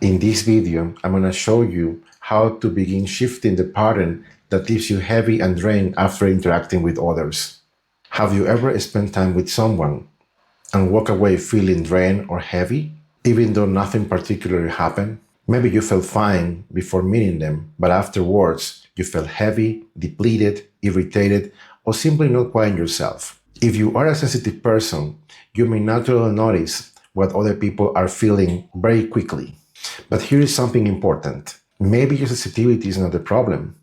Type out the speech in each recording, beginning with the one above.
In this video, I'm going to show you how to begin shifting the pattern that leaves you heavy and drained after interacting with others. Have you ever spent time with someone and walk away feeling drained or heavy, even though nothing particularly happened? Maybe you felt fine before meeting them, but afterwards you felt heavy, depleted, irritated, or simply not quite yourself. If you are a sensitive person, you may naturally notice what other people are feeling very quickly. But here is something important. Maybe your sensitivity is not the problem.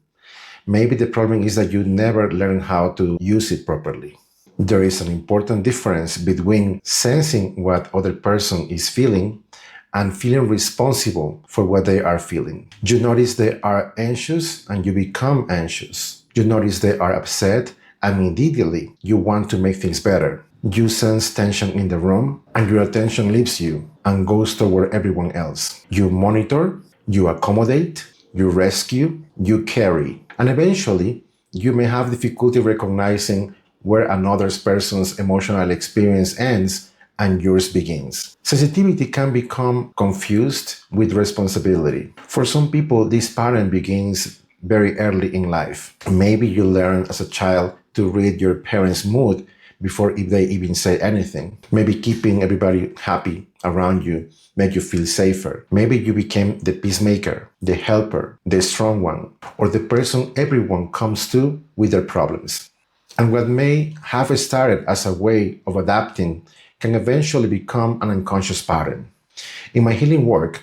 Maybe the problem is that you never learned how to use it properly. There is an important difference between sensing what other person is feeling and feeling responsible for what they are feeling. You notice they are anxious and you become anxious. You notice they are upset and immediately you want to make things better. You sense tension in the room and your attention leaves you and goes toward everyone else. You monitor, you accommodate, you rescue, you carry, and eventually you may have difficulty recognizing where another person's emotional experience ends and yours begins. Sensitivity can become confused with responsibility. For some people, this pattern begins very early in life. Maybe you learn as a child to read your parents' mood before they even say anything. Maybe keeping everybody happy around you make you feel safer. Maybe you became the peacemaker, the helper, the strong one, or the person everyone comes to with their problems. And what may have started as a way of adapting can eventually become an unconscious pattern. In my healing work,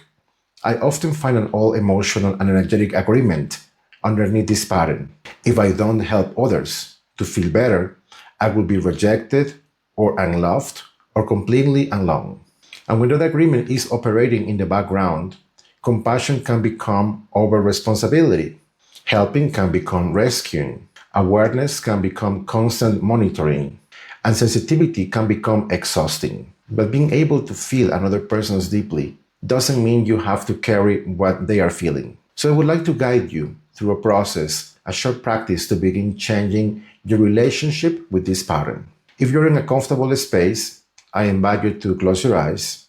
I often find an all emotional and energetic agreement underneath this pattern. If I don't help others to feel better, I will be rejected or unloved or completely alone. And when that agreement is operating in the background, compassion can become over-responsibility. Helping can become rescuing. Awareness can become constant monitoring. And sensitivity can become exhausting. But being able to feel another person's deeply doesn't mean you have to carry what they are feeling. So I would like to guide you through a process, a short practice to begin changing your relationship with this pattern. If you're in a comfortable space, I invite you to close your eyes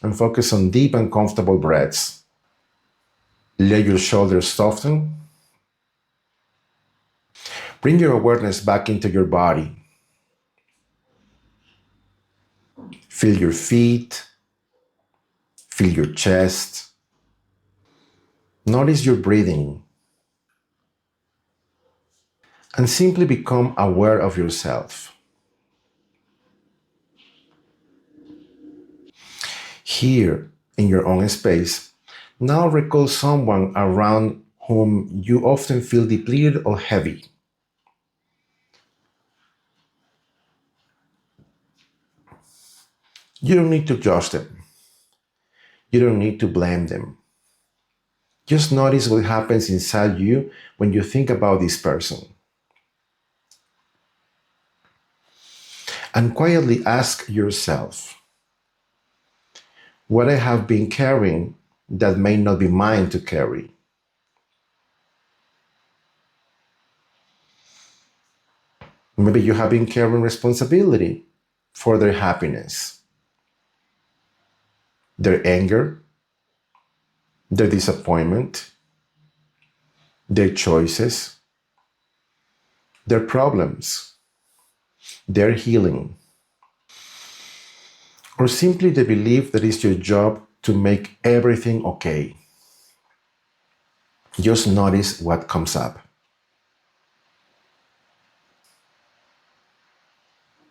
and focus on deep and comfortable breaths. Let your shoulders soften. Bring your awareness back into your body. Feel your feet. Feel your chest. Notice your breathing. And simply become aware of yourself. Here, in your own space, now recall someone around whom you often feel depleted or heavy. You don't need to judge them. You don't need to blame them. Just notice what happens inside you when you think about this person. And quietly ask yourself, what I have been carrying that may not be mine to carry? Maybe you have been carrying responsibility for their happiness, their anger, their disappointment, their choices, their problems, their healing, or simply the belief that it's your job to make everything okay. Just notice what comes up.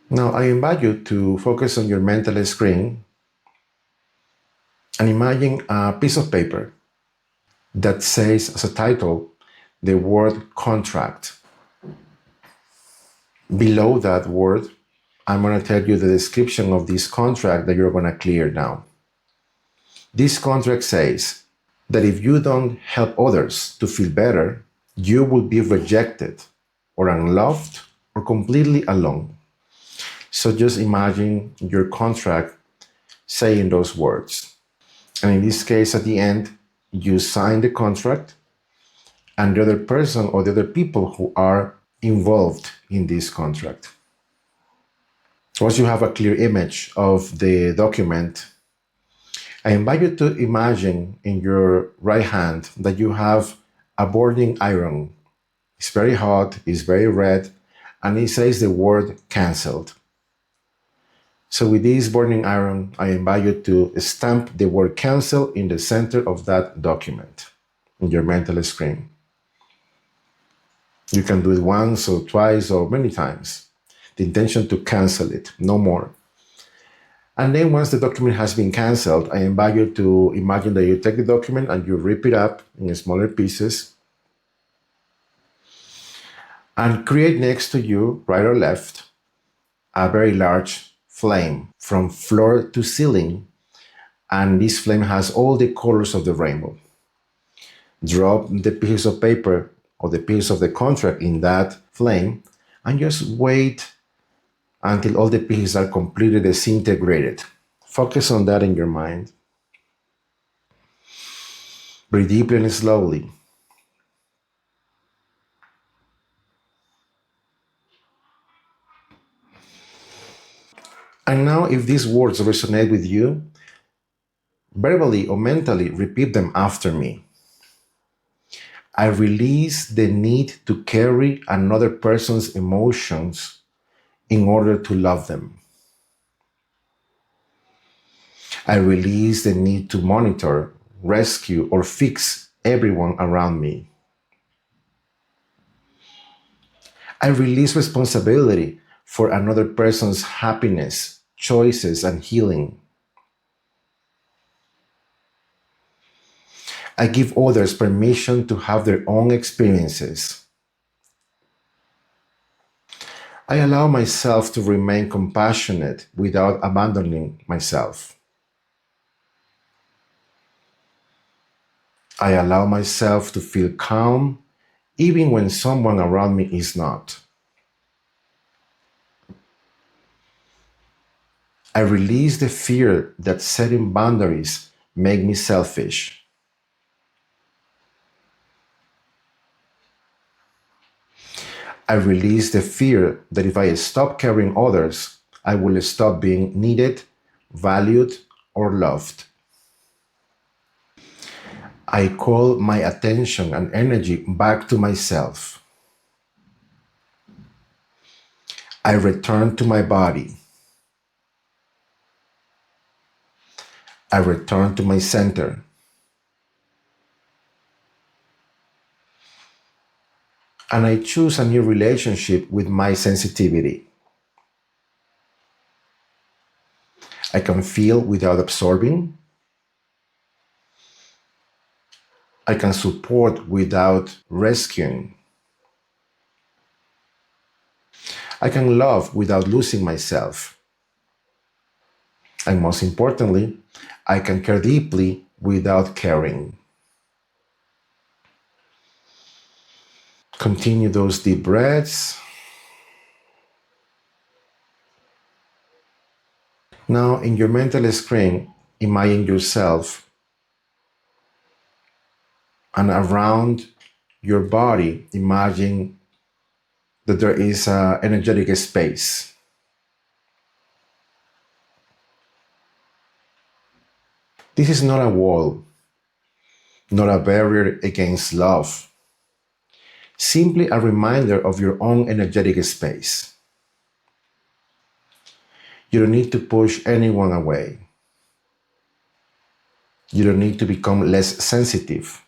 Now, I invite you to focus on your mental screen and imagine a piece of paper that says as a title, the word contract. Below that word, I'm going to tell you the description of this contract that you're going to clear now. This contract says that if you don't help others to feel better, you will be rejected or unloved or completely alone. So just imagine your contract saying those words. And in this case, at the end, you sign the contract and the other person or the other people who are involved in this contract. Once you have a clear image of the document, I invite you to imagine in your right hand that you have a burning iron. It's very hot, it's very red, and it says the word cancelled. So with this burning iron, I invite you to stamp the word cancel in the center of that document in your mental screen. You can do it once or twice or many times. The intention to cancel it, no more. And then once the document has been canceled, I invite you to imagine that you take the document and you rip it up in smaller pieces and create next to you, right or left, a very large flame from floor to ceiling. And this flame has all the colors of the rainbow. Drop the piece of paper or the piece of the contract in that flame and just wait until all the pieces are completely disintegrated. Focus on that in your mind. Breathe deeply and slowly. And now, if these words resonate with you, verbally or mentally repeat them after me. I release the need to carry another person's emotions in order to love them. I release the need to monitor, rescue, or fix everyone around me. I release responsibility for another person's happiness, choices, and healing. I give others permission to have their own experiences. I allow myself to remain compassionate without abandoning myself. I allow myself to feel calm even when someone around me is not. I release the fear that setting boundaries make me selfish. I release the fear that if I stop caring others, I will stop being needed, valued, or loved. I call my attention and energy back to myself. I return to my body. I return to my center. And I choose a new relationship with my sensitivity. I can feel without absorbing. I can support without rescuing. I can love without losing myself. And most importantly, I can care deeply without caring. Continue those deep breaths. Now, in your mental screen, imagine yourself and around your body, imagine that there is an energetic space. This is not a wall, not a barrier against love, simply a reminder of your own energetic space. You don't need to push anyone away. You don't need to become less sensitive.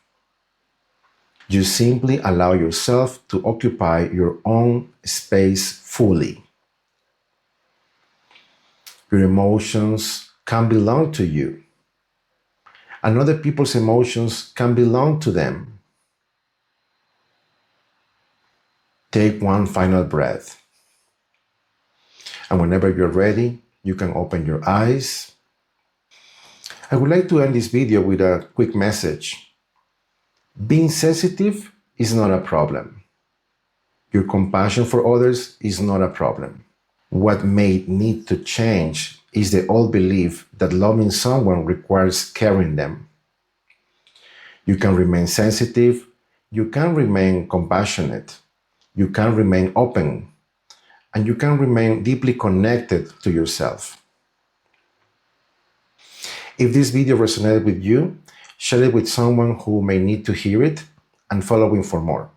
You simply allow yourself to occupy your own space fully. Your emotions can belong to you, and other people's emotions can belong to them. Take one final breath. And whenever you're ready, you can open your eyes. I would like to end this video with a quick message. Being sensitive is not a problem. Your compassion for others is not a problem. What may need to change is the old belief that loving someone requires caring them. You can remain sensitive, you can remain compassionate, you can remain open, and you can remain deeply connected to yourself. If this video resonated with you, share it with someone who may need to hear it, and following for more.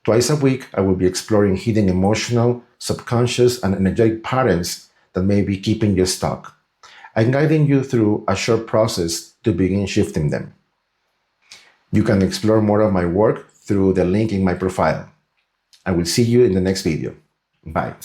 Twice a week, I will be exploring hidden emotional, subconscious, and energetic patterns that may be keeping you stuck, and guiding you through a short process to begin shifting them. You can explore more of my work through the link in my profile. I will see you in the next video. Bye.